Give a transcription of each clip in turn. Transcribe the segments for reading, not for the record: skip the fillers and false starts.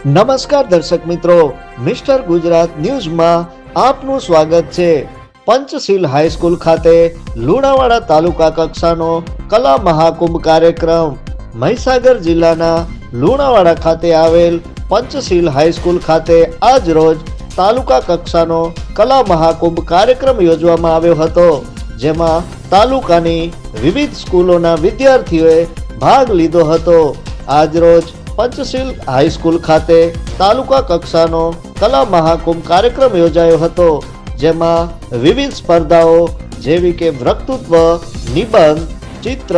નમસ્કાર દર્શક મિત્રો, મિસ્ટર ગુજરાત ન્યૂઝમાં આપનું સ્વાગત છે। પંચશીલ હાઈસ્કૂલ ખાતે લુણાવાડા તાલુકા કક્ષાનો કલા મહાકુંભ કાર્યક્રમ। મહીસાગર જિલ્લાના લુણાવાડા ખાતે આવેલ પંચશીલ હાઈસ્કૂલ ખાતે આજ રોજ તાલુકા કક્ષાનો કલા મહાકુંભ કાર્યક્રમ યોજવામાં આવ્યો હતો, જેમાં તાલુકાની વિવિધ સ્કૂલોના વિદ્યાર્થીઓએ ભાગ લીધો હતો। આજ રોજ પંચશીલ હાઈસ્કૂલ ખાતે તાલુકા કક્ષાનો કલા મહાકુંભ કાર્યક્રમ યોજાયો હતો, જેમાં વિવિધ સ્પર્ધાઓ જેવી કે વક્તૃત્વ, નિબંધ, ચિત્ર,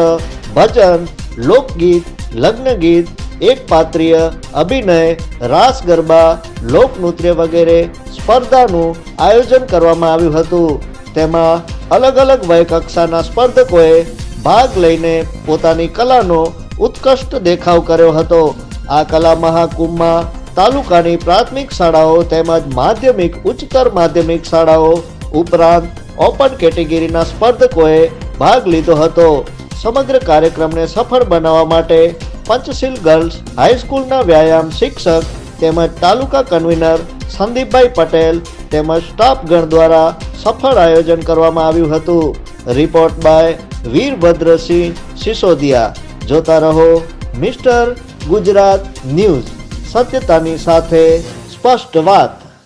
ભજન, લોકગીત, લગ્નગીત, એકપાત્રીય અભિનય, રાસ ગરબા, લોકનૃત્ય વગેરે સ્પર્ધાનું આયોજન કરવામાં આવ્યું હતું। તેમાં અલગ અલગ વય કક્ષાના સ્પર્ધકોએ ભાગ લઈને પોતાની કલાનો ઉત્કૃષ્ટ દેખાવ કર્યો હતો। આ કલા મહાકુંભમાં તાલુકાની પ્રાથમિક શાળાઓ તેમજ માધ્યમિક ઉચ્ચતર માધ્યમિક શાળાઓ ઉપરાંત ઓપન કેટેગરીના સ્પર્ધકોએ ભાગ લીધો હતો। સમગ્ર કાર્યક્રમને સફળ બનાવવા માટે પંચશીલ ગર્લ્સ હાઈસ્કૂલના વ્યાયામ શિક્ષક તેમજ તાલુકા કન્વીનર સંદીપભાઈ પટેલ તેમજ સ્ટાફગણ દ્વારા સફળ આયોજન કરવામાં આવ્યું હતું। Report by Virbhadrasinh Sisodia. જોતા રહો મિસ્ટર ગુજરાત ન્યૂઝ, સત્યતાની સાથે સ્પષ્ટ વાત।